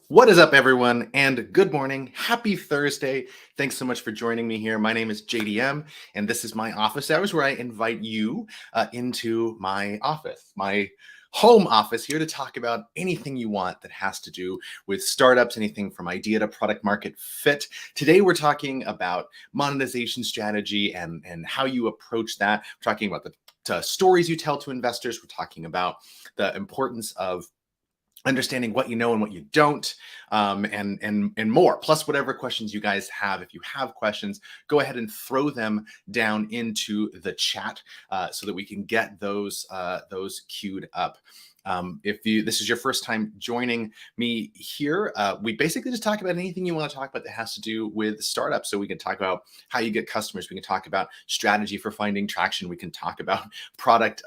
What is up, everyone, and good morning. Happy Thursday. Thanks so much for joining me here. My name is JDM, and this is my office hours where I invite you into my office, my home office, here to talk about anything you want that has to do with startups, anything from idea to product market fit. Today, we're talking about monetization strategy and how you approach that. We're talking about the stories you tell to investors. We're talking about the importance of understanding what you know and what you don't, and more. Plus, whatever questions you guys have. If you have questions, go ahead and throw them down into the chat so that we can get those queued up. If this is your first time joining me here, we basically just talk about anything you want to talk about that has to do with startups. So we can talk about how you get customers. We can talk about strategy for finding traction. We can talk about product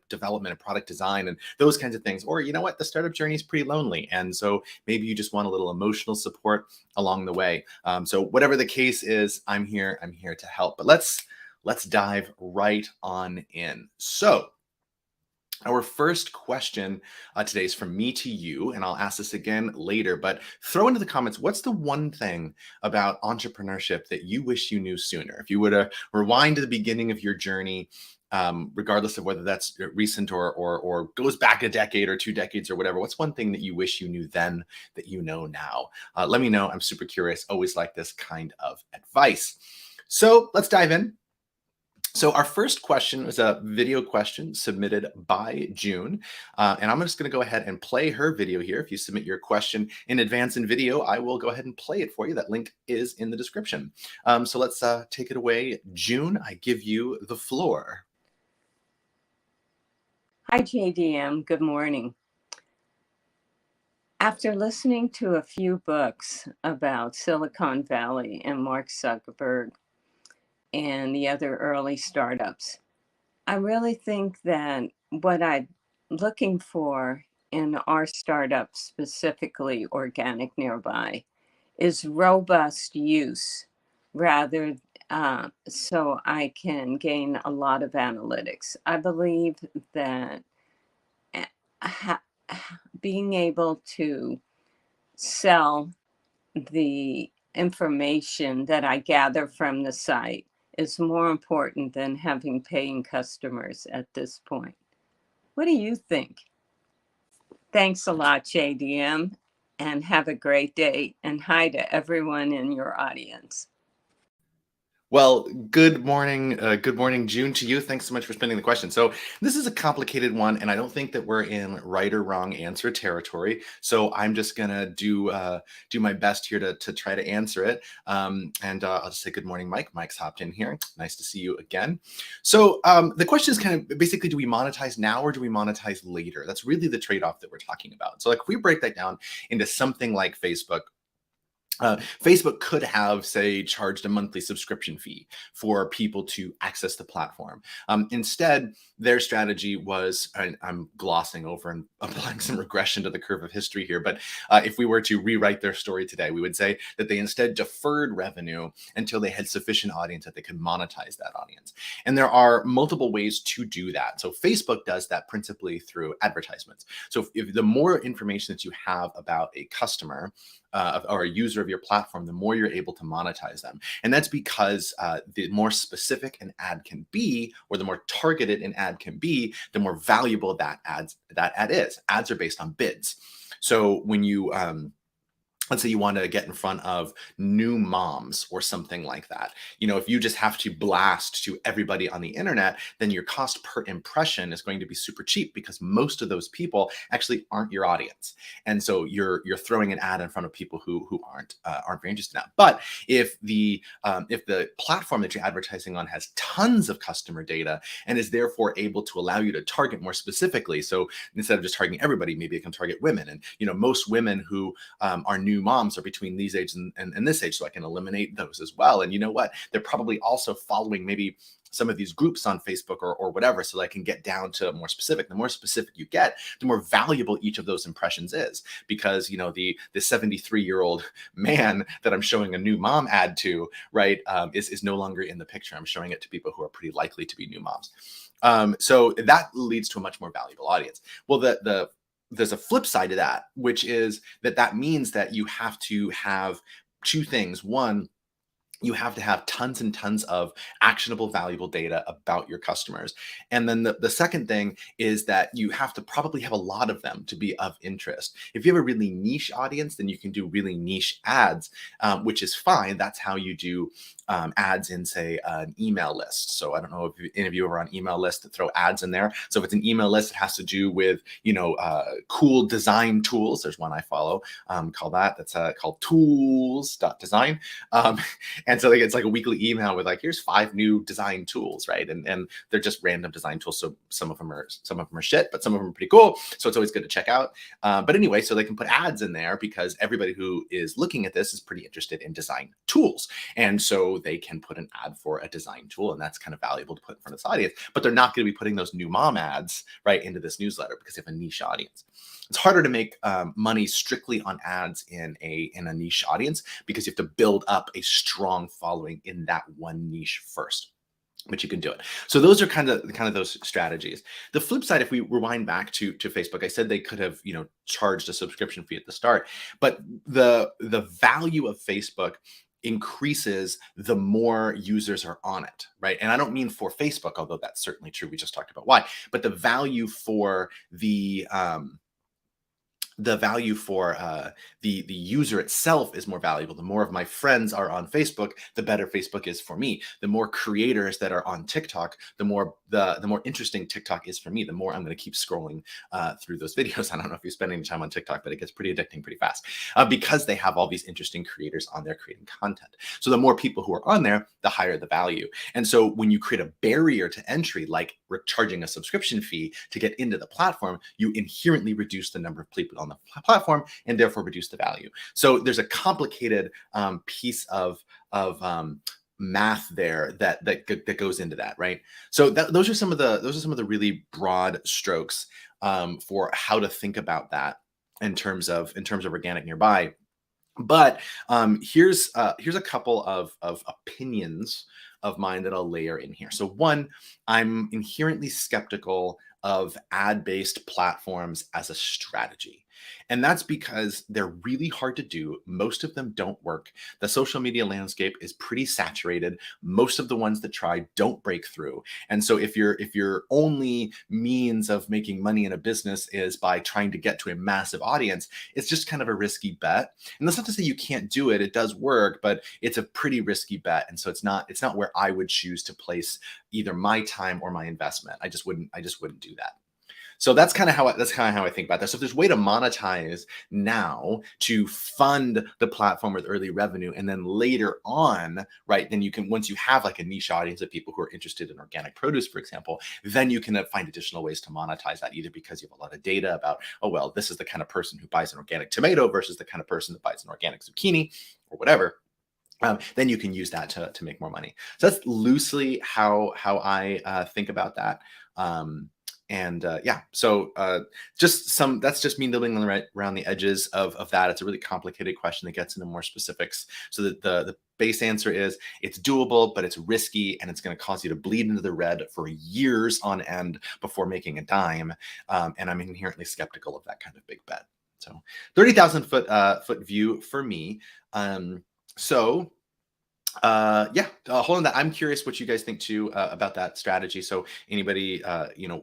development and product design and those kinds of things. Or you know what, the startup journey is pretty lonely, and so maybe you just want a little emotional support along the way. So whatever the case is, I'm here. I'm here to help. But let's dive right on in. So our first question today is from me to you, and I'll ask this again later, but throw into the comments, what's the one thing about entrepreneurship that you wish you knew sooner? If you were to rewind to the beginning of your journey, regardless of whether that's recent or goes back a decade or 2 decades or whatever, what's one thing that you wish you knew then that you know now? Let me know. I'm super curious. Always like this kind of advice. So let's dive in. So our first question was a video question submitted by June, and I'm just going to go ahead and play her video here. If you submit your question in advance in video, I will go ahead and play it for you. That link is in the description. So let's take it away. June, I give you the floor. Hi, JDM. Good morning. After listening to a few books about Silicon Valley and Mark Zuckerberg and the other early startups, I really think that what I'm looking for in our startup, specifically Organic Nearby, is robust use rather so I can gain a lot of analytics. I believe that being able to sell the information that I gather from the site is more important than having paying customers at this point. What do you think? Thanks a lot, JDM, and have a great day. And hi to everyone in your audience. Well, good morning, June, to you. Thanks so much for spending the question. So this is a complicated one, and I don't think that we're in right or wrong answer territory. So I'm just gonna do my best here to try to answer it. And I'll just say good morning, Mike. Mike's hopped in here. Nice to see you again. So the question is kind of basically, do we monetize now or do we monetize later? That's really the trade-off that we're talking about. So like if we break that down into something like Facebook. Facebook could have, say, charged a monthly subscription fee for people to access the platform. Instead, their strategy was, and I'm glossing over and applying some regression to the curve of history here, but if we were to rewrite their story today, we would say that they instead deferred revenue until they had sufficient audience that they could monetize that audience. And there are multiple ways to do that. So Facebook does that principally through advertisements. So if the more information that you have about a customer, or a user of your platform, the more you're able to monetize them. And that's because the more specific an ad can be, or the more targeted an ad can be, the more valuable that ad is. Ads are based on bids. So when you let's say you want to get in front of new moms or something like that. You know, if you just have to blast to everybody on the internet, then your cost per impression is going to be super cheap because most of those people actually aren't your audience. And so you're throwing an ad in front of people who aren't very interested in that. But if the platform that you're advertising on has tons of customer data and is therefore able to allow you to target more specifically, so instead of just targeting everybody, maybe it can target women. And you know, most women who are new moms are between these ages and this age, so I can eliminate those as well. And you know what? They're probably also following maybe some of these groups on Facebook or whatever, so that I can get down to more specific. The more specific you get, the more valuable each of those impressions is, because you know the 73-year-old man that I'm showing a new mom ad to, right, is no longer in the picture. I'm showing it to people who are pretty likely to be new moms. So that leads to a much more valuable audience. Well, the there's a flip side to that, which is that means that you have to have two things. One, you have to have tons and tons of actionable, valuable data about your customers. And then the second thing is that you have to probably have a lot of them to be of interest. If you have a really niche audience, then you can do really niche ads, which is fine. That's how you do ads in, say, an email list. So I don't know if any of you are on email lists that throw ads in there. So if it's an email list, it has to do with, cool design tools. There's one I follow that's called tools.design. And so it's like a weekly email with like, here's 5 new design tools, right? And they're just random design tools. So some of them are shit, but some of them are pretty cool. So it's always good to check out. But anyway, so they can put ads in there because everybody who is looking at this is pretty interested in design tools. And so they can put an ad for a design tool, and that's kind of valuable to put in front of this audience. But they're not going to be putting those new mom ads right into this newsletter because they have a niche audience. It's harder to make money strictly on ads in a niche audience because you have to build up a strong following in that one niche first. But you can do it. So those are kind of those strategies. The flip side, if we rewind back to Facebook, I said they could have charged a subscription fee at the start, but the value of Facebook increases the more users are on it, right? And I don't mean for Facebook, although that's certainly true. We just talked about why, but the value for the user itself is more valuable. The more of my friends are on Facebook, the better Facebook is for me. The more creators that are on TikTok, the more interesting TikTok is for me. The more I'm going to keep scrolling through those videos. I don't know if you're spending time on TikTok, but it gets pretty addicting pretty fast because they have all these interesting creators on there creating content. So the more people who are on there, the higher the value. And so when you create a barrier to entry, like charging a subscription fee to get into the platform, you inherently reduce the number of people on the platform and therefore reduce the value. So there's a complicated piece of math there that goes into that, right? So those are some of the really broad strokes for how to think about that in terms of organic nearby. But here's a couple of opinions of mine that I'll layer in here. So one, I'm inherently skeptical of ad-based platforms as a strategy. And that's because they're really hard to do. Most of them don't work. The social media landscape is pretty saturated. Most of the ones that try don't break through. And so if your only means of making money in a business is by trying to get to a massive audience, it's just kind of a risky bet. And that's not to say you can't do it. It does work, but it's a pretty risky bet. And so it's not where I would choose to place either my time or my investment. I just wouldn't do that. So that's kind of how I think about that. So if there's a way to monetize now to fund the platform with early revenue, and then later on, right, then you can, once you have like a niche audience of people who are interested in organic produce, for example, then you can find additional ways to monetize that, either because you have a lot of data about, oh, well, this is the kind of person who buys an organic tomato versus the kind of person that buys an organic zucchini or whatever. Then you can use that to make more money. So that's loosely how I think about that. So that's just me nibbling around the edges of that. It's a really complicated question that gets into more specifics. So that the base answer is it's doable, but it's risky, and it's going to cause you to bleed into the red for years on end before making a dime. And I'm inherently skeptical of that kind of big bet. So 30,000 foot view for me. Hold on. I'm curious what you guys think too about that strategy. So anybody,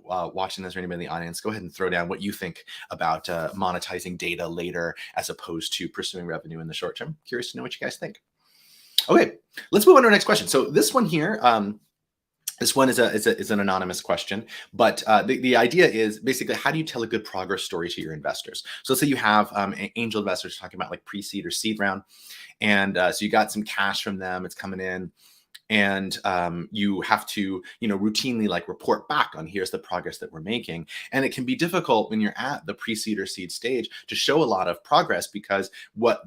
watching this or anybody in the audience, go ahead and throw down what you think about monetizing data later as opposed to pursuing revenue in the short term. Curious to know what you guys think. Okay, let's move on to our next question. So this one here, this one is an anonymous question, but the idea is basically, how do you tell a good progress story to your investors? So let's say you have angel investors talking about like pre-seed or seed round. And so you got some cash from them, it's coming in, and you have to, routinely like report back on here's the progress that we're making. And it can be difficult when you're at the pre-seed or seed stage to show a lot of progress because what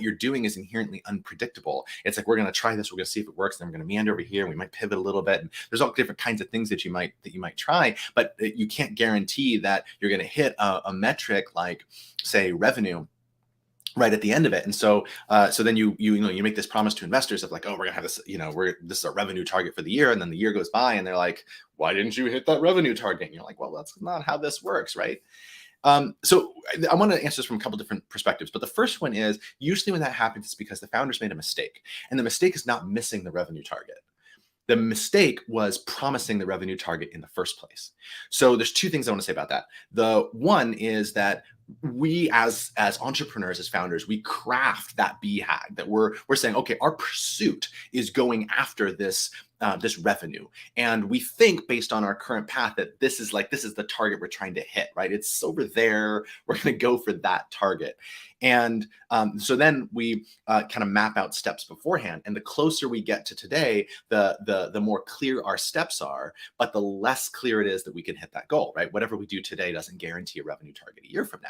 you're doing is inherently unpredictable. It's like, we're going to try this, we're going to see if it works, then we're going to meander over here, and we might pivot a little bit. And there's all different kinds of things that you might try, but you can't guarantee that you're going to hit a metric like, say, revenue right at the end of it. And so then you make this promise to investors of like, oh, we're gonna have this, this is our revenue target for the year. And then the year goes by and they're like, why didn't you hit that revenue target? And you're like, well, that's not how this works, right? So I want to answer this from a couple different perspectives, but the first one is usually when that happens, it's because the founders made a mistake, and the mistake is not missing the revenue target. The mistake was promising the revenue target in the first place. So there's two things I want to say about that. The one is that we as entrepreneurs, as founders, we craft that BHAG that we're saying, okay, our pursuit is going after this revenue, and we think based on our current path that this is the target we're trying to hit, right? It's over there. We're going to go for that target, and so then we kind of map out steps beforehand. And the closer we get to today, the more clear our steps are, but the less clear it is that we can hit that goal, right? Whatever we do today doesn't guarantee a revenue target a year from now.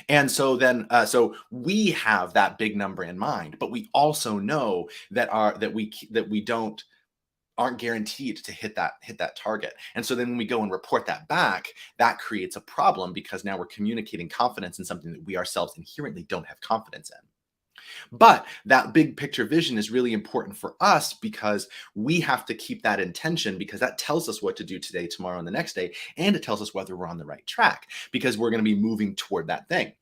And so then, so we have that big number in mind, but we also know that we don't aren't guaranteed to hit that target. And so then when we go and report that back, that creates a problem because now we're communicating confidence in something that we ourselves inherently don't have confidence in. But that big picture vision is really important for us because we have to keep that intention, because that tells us what to do today, tomorrow, and the next day. And it tells us whether we're on the right track because we're going to be moving toward that thing.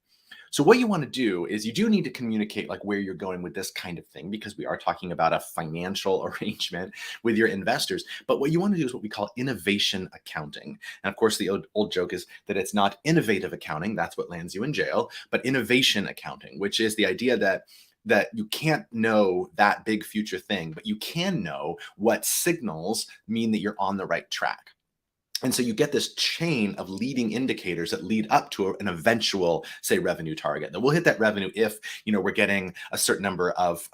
So what you want to do is you do need to communicate like where you're going with this kind of thing, because we are talking about a financial arrangement with your investors. But what you want to do is what we call innovation accounting. And of course, the old joke is that it's not innovative accounting. That's what lands you in jail, but innovation accounting, which is the idea that you can't know that big future thing, but you can know what signals mean that you're on the right track. And so you get this chain of leading indicators that lead up to an eventual, say, revenue target. That we'll hit that revenue if we're getting a certain number of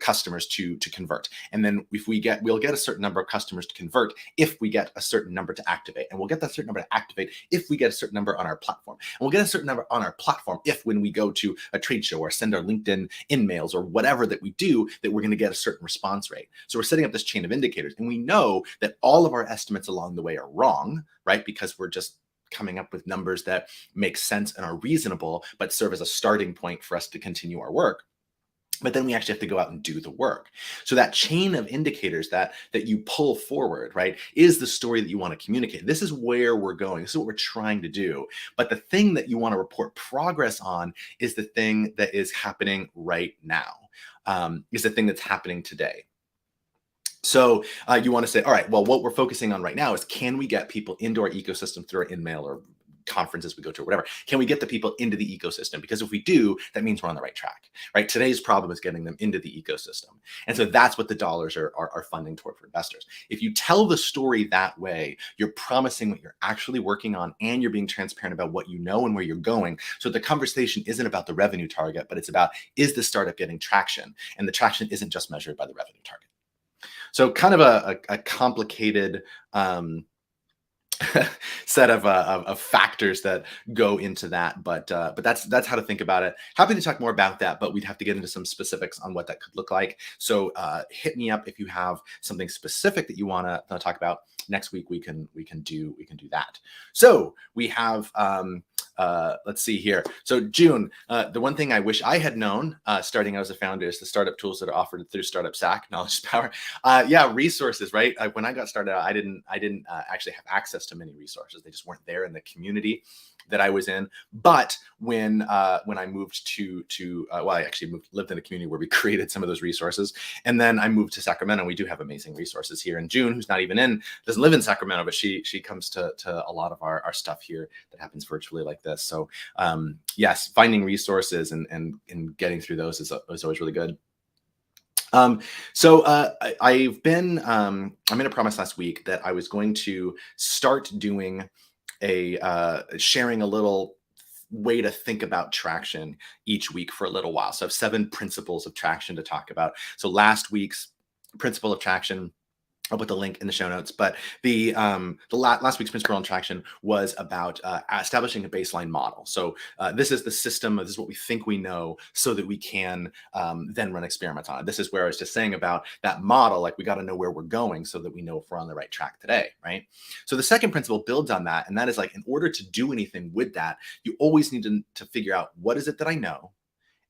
customers to convert, and then if we'll get a certain number of customers to convert if we get a certain number to activate, and we'll get that certain number to activate if we get a certain number on our platform, and we'll get a certain number on our platform if when we go to a trade show or send our LinkedIn in-mails or whatever that we do, that we're going to get a certain response rate. So we're setting up this chain of indicators, and we know that all of our estimates along the way are wrong, right? Because we're just coming up with numbers that make sense and are reasonable, but serve as a starting point for us to continue our work. But then we actually have to go out and do the work. So that chain of indicators that you pull forward, right, is the story that you want to communicate. This is where we're going. This is what we're trying to do. But the thing that you want to report progress on is the thing that is happening right now, is the thing that's happening today. So you want to say, all right, well, what we're focusing on right now is, can we get people into our ecosystem through our in-mail or conferences we go to or whatever? Can we get the people into the ecosystem? Because if we do, that means we're on the right track, right? Today's problem is getting them into the ecosystem. And so that's what the dollars are funding toward for investors. If you tell the story that way, you're promising what you're actually working on, and you're being transparent about what you know and where you're going. So the conversation isn't about the revenue target, but it's about, is the startup getting traction? And the traction isn't just measured by the revenue target. So kind of a complicated set of factors that go into that, but that's how to think about it. Happy to talk more about that, but we'd have to get into some specifics on what that could look like. So hit me up if you have something specific that you want to talk about. Next week we can do that. So we have let's see here. So June, the one thing I wish I had known starting out as a founder is the startup tools that are offered through Startup Sack, Knowledge is Power. Yeah, resources, right? When I got started out, I didn't actually have access to many resources. They just weren't there in the community that I was in. But when I moved well, I actually lived in a community where we created some of those resources, and then I moved to Sacramento. We do have amazing resources here. And June, who's not even doesn't live in Sacramento, but she comes to a lot of our stuff here that happens virtually like this. So yes, finding resources and getting through those is always really good. So I made a promise last week that I was going to start doing sharing a little way to think about traction each week for a little while. So I have 7 principles of traction to talk about. So last week's principle of traction, I'll put the link in the show notes, but the last week's principle on traction was about establishing a baseline model. So this is the system. This is what we think we know, so that we can then run experiments on it. This is where I was just saying about that model. Like, we got to know where we're going so that we know if we're on the right track today, right? So the second principle builds on that, and that is, like, in order to do anything with that, you always need to figure out, what is it that I know,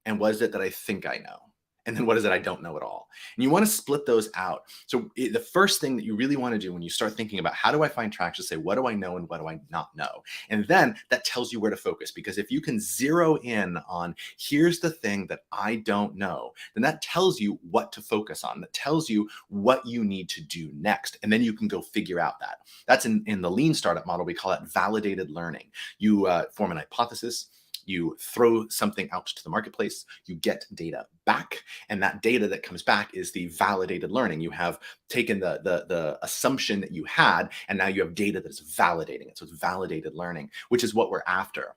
and what is it that I think I know. And then what is it I don't know at all? And you want to split those out. So the first thing that you really want to do when you start thinking about how do I find traction, say, what do I know and what do I not know? And then that tells you where to focus. Because if you can zero in on here's the thing that I don't know, then that tells you what to focus on. That tells you what you need to do next. And then you can go figure out that. That's in the lean startup model, we call that validated learning. You form an hypothesis, you throw something out to the marketplace, you get data back, and that data that comes back is the validated learning. You have taken the assumption that you had, and now you have data that's validating it. So it's validated learning, which is what we're after.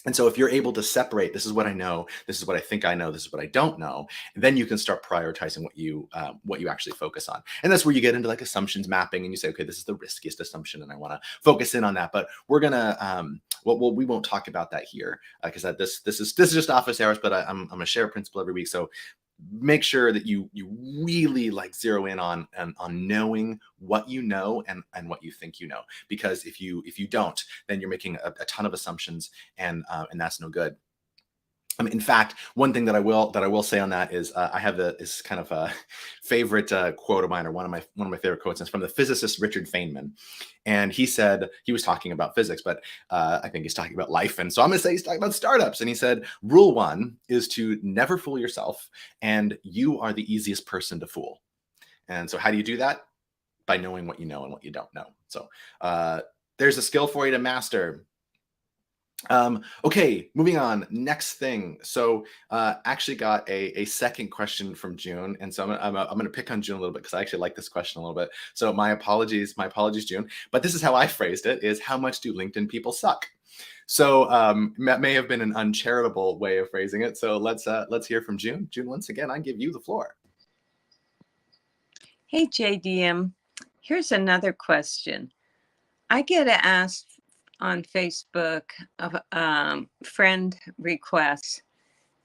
And so if you're able to separate, this is what I know, this is what I think I know, this is what I don't know, then you can start prioritizing what you actually focus on. And that's where you get into like assumptions mapping, and you say, okay, this is the riskiest assumption, and I want to focus in on that. But we're gonna well, we won't talk about that here because this is just office hours. But I'm gonna share a principle every week, so make sure that you really like zero in on knowing what you know and what you think you know, because if you don't, then you're making a ton of assumptions, and that's no good. In fact, one thing that I will say on that is I have is kind of a favorite quote of mine, or one of my favorite quotes. It's from the physicist Richard Feynman, and he said he was talking about physics, but I think he's talking about life, and so I'm going to say he's talking about startups. And he said, "Rule one is to never fool yourself, and you are the easiest person to fool." And so, how do you do that? By knowing what you know and what you don't know. So there's a skill for you to master. Okay, moving on. Next thing. So actually got a second question from June. And so I'm going to pick on June a little bit because I actually like this question a little bit. So my apologies, June. But this is how I phrased it, is how much do LinkedIn people suck? So that may have been an uncharitable way of phrasing it. So let's hear from June. June, once again, I give you the floor. Hey, JDM, here's another question. I get asked on Facebook of friend requests,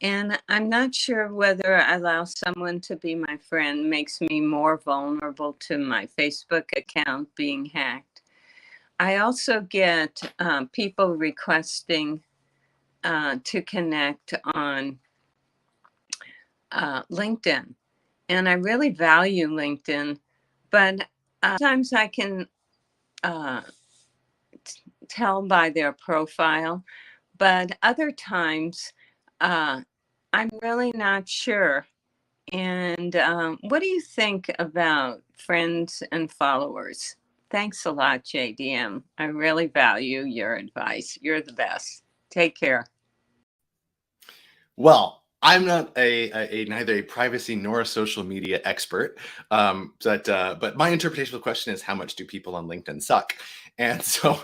and I'm not sure whether I allow someone to be my friend makes me more vulnerable to my Facebook account being hacked. I also get people requesting to connect on LinkedIn, and I really value LinkedIn, but sometimes I can tell by their profile, but other times I'm really not sure. And what do you think about friends and followers? Thanks a lot, JDM. I really value your advice. You're the best. Take care. Well, I'm not a neither a privacy nor a social media expert, but my interpretation of the question is, how much do people on LinkedIn suck? And so,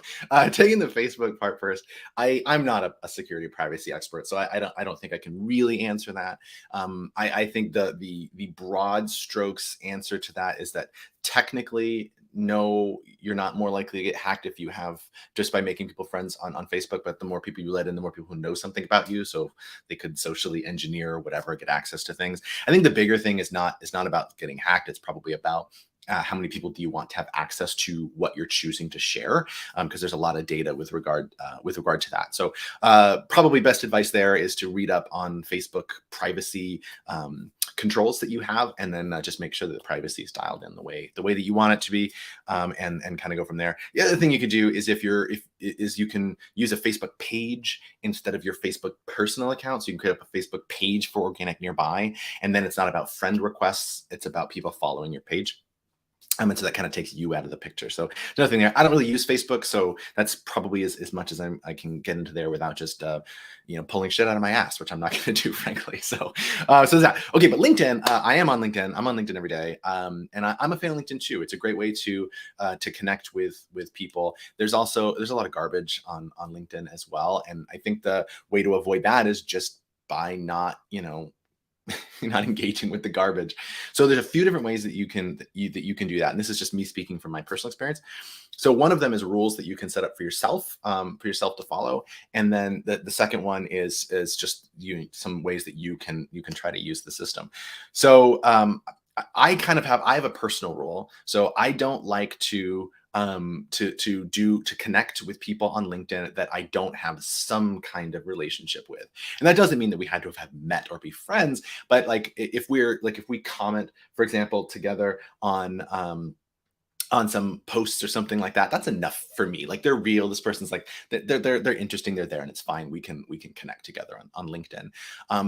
taking the Facebook part first, I'm not a security privacy expert, so I don't think I can really answer that. I think the broad strokes answer to that is that technically, no, you're not more likely to get hacked if you have, just by making people friends on Facebook. But the more people you let in, the more people who know something about you, so they could socially engineer or whatever, get access to things. I think the bigger thing is not about getting hacked. It's probably about how many people do you want to have access to what you're choosing to share, because there's a lot of data with regard to that. So probably best advice there is to read up on Facebook privacy controls that you have, and then just make sure that the privacy is dialed in the way that you want it to be, and kind of go from there. The other thing you could do is if you can use a Facebook page instead of your Facebook personal account. So you can create up a Facebook page for Organic Nearby, and then it's not about friend requests, it's about people following your page. And so that kind of takes you out of the picture. So another thing there, I don't really use Facebook, so that's probably as much as I can get into there without just pulling shit out of my ass, which I'm not going to do, frankly. So so that okay. But LinkedIn, I am on LinkedIn. I'm on LinkedIn every day, and I'm a fan of LinkedIn too. It's a great way to connect with people. There's a lot of garbage on LinkedIn as well, and I think the way to avoid that is just by not not engaging with the garbage. So there's a few different ways that you can do that. And this is just me speaking from my personal experience. So one of them is rules that you can set up for yourself to follow. And then the second one is just some ways that you can try to use the system. So I have a personal rule. So I don't like to to connect with people on LinkedIn that I don't have some kind of relationship with. And that doesn't mean that we had to have met or be friends, but like if we comment, for example, together on some posts or something like that, that's enough for me. Like they're real. This person's like they're interesting. They're there, and it's fine. We can connect together on LinkedIn.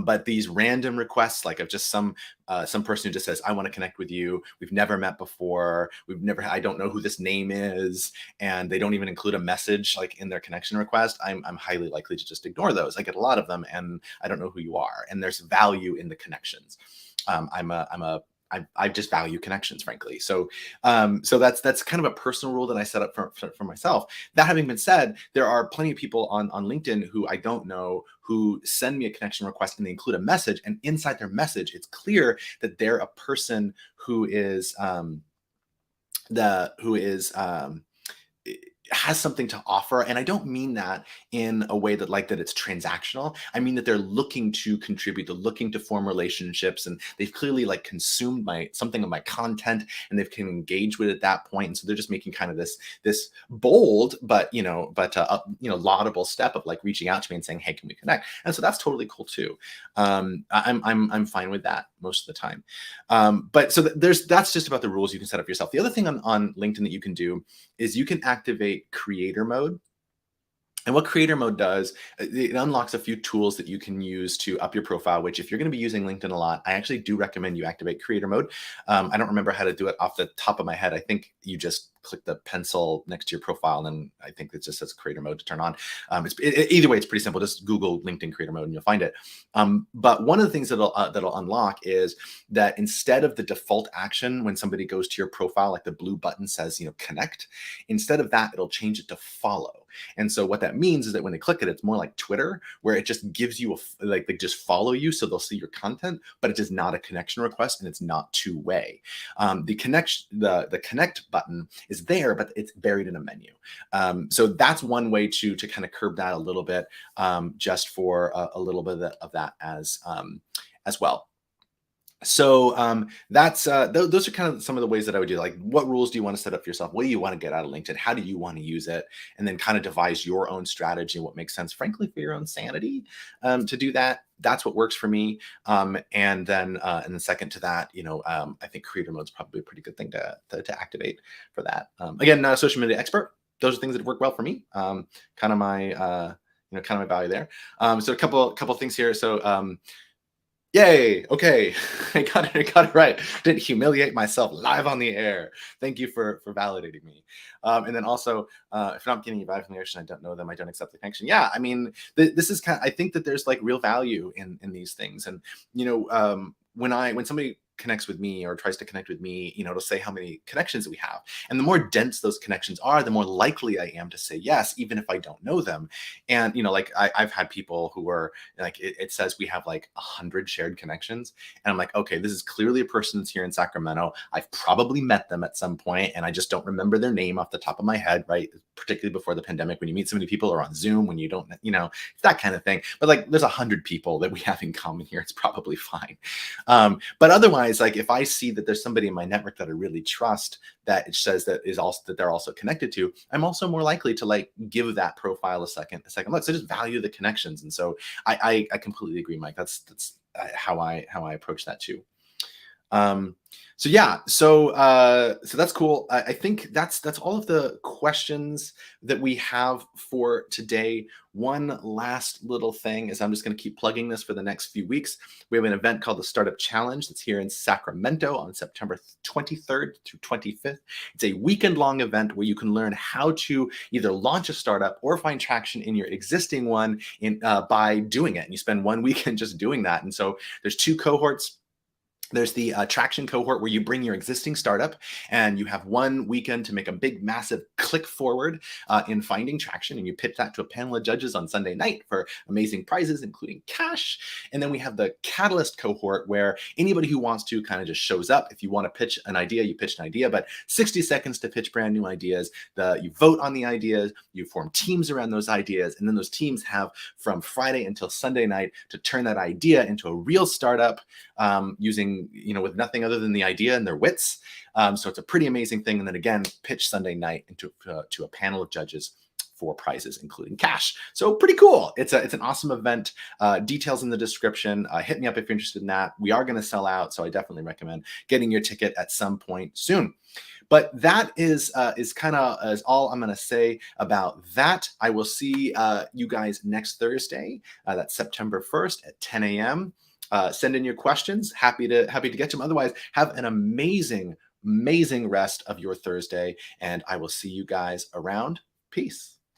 But these random requests, like of just some person who just says, "I want to connect with you. We've never met before. I don't know who this name is," and they don't even include a message like in their connection request. I'm highly likely to just ignore those. I get a lot of them, and I don't know who you are. And there's value in the connections. I just value connections, frankly. So that's kind of a personal rule that I set up for myself. That having been said, there are plenty of people on LinkedIn who I don't know who send me a connection request and they include a message, and inside their message, it's clear that they're a person who is the who is has something to offer. And I don't mean that in a way that it's transactional. I mean that they're looking to contribute, they're looking to form relationships, and they've clearly like consumed something of my content, and they've can engage with it at that point. And so they're just making kind of this bold but laudable step of like reaching out to me and saying, "Hey, can we connect?" And so that's totally cool too. I'm fine with that most of the time. But so that's just about the rules you can set up yourself. The other thing on LinkedIn that you can do is you can activate creator mode. And what creator mode does, it unlocks a few tools that you can use to up your profile, which if you're going to be using LinkedIn a lot, I actually do recommend you activate creator mode. I don't remember how to do it off the top of my head. I think you just click the pencil next to your profile, and then I think it just says creator mode to turn on. Either way, it's pretty simple. Just Google LinkedIn creator mode and you'll find it. But one of the things that'll unlock is that instead of the default action when somebody goes to your profile, like the blue button says, connect, instead of that, it'll change it to follow. And so what that means is that when they click it, it's more like Twitter, where it just gives you they just follow you, so they'll see your content, but it is not a connection request and it's not two-way. The connect button is there, but it's buried in a menu. So that's one way to kind of curb that a little bit, just for a little bit of that as well. So that's those are kind of some of the ways that I would do. Like, what rules do you want to set up for yourself? What do you want to get out of LinkedIn? How do you want to use it? And then kind of devise your own strategy, what makes sense, frankly, for your own sanity, to do that. That's what works for me. And then second to that, I think creator mode is probably a pretty good thing to activate for that. Again, not a social media expert. Those are things that work well for me. Kind of my value there. So a couple things here. So yay. Okay. I got it right. Didn't humiliate myself live on the air. Thank you for validating me. And then also, if I'm not getting a value from the ocean, I don't know them, I don't accept the connection. Yeah. I mean, this is I think that there's like real value in these things. And, when somebody connects with me or tries to connect with me, it'll say how many connections we have. And the more dense those connections are, the more likely I am to say yes, even if I don't know them. And, I've had people who are like, it says we have like 100 shared connections. And I'm like, okay, this is clearly a person that's here in Sacramento. I've probably met them at some point, and I just don't remember their name off the top of my head, right? Particularly before the pandemic, when you meet so many people, or on Zoom, when you don't, it's that kind of thing. But like, there's 100 people that we have in common here. It's probably fine. But otherwise, like if I see that there's somebody in my network that I really trust, that it says that they're also connected to, I'm also more likely to like give that profile a second look. So just value the connections. And so I completely agree, Mike. That's how I approach that too. So yeah, so that's cool. I think that's all of the questions that we have for today. One last little thing is I'm just going to keep plugging this for the next few weeks. We have an event called the Startup Challenge that's here in Sacramento on September 23rd through 25th. It's a weekend-long event where you can learn how to either launch a startup or find traction in your existing one by doing it. And you spend one weekend just doing that. And so there's 2 cohorts. There's the traction cohort, where you bring your existing startup and you have one weekend to make a big, massive click forward in finding traction. And you pitch that to a panel of judges on Sunday night for amazing prizes, including cash. And then we have the catalyst cohort, where anybody who wants to kind of just shows up. If you want to pitch an idea, you pitch an idea, but 60 seconds to pitch brand new ideas. You vote on the ideas, you form teams around those ideas. And then those teams have from Friday until Sunday night to turn that idea into a real startup, using coming, with nothing other than the idea and their wits. So it's a pretty amazing thing. And then again, pitch Sunday night to a panel of judges for prizes, including cash. So pretty cool. It's an awesome event. Details in the description. Hit me up if you're interested in that. We are going to sell out, so I definitely recommend getting your ticket at some point soon. But that is kind of all I'm going to say about that. I will see you guys next Thursday. That's September 1st at 10 a.m. Send in your questions. Happy to get to them. Otherwise, have an amazing rest of your Thursday, and I will see you guys around. Peace.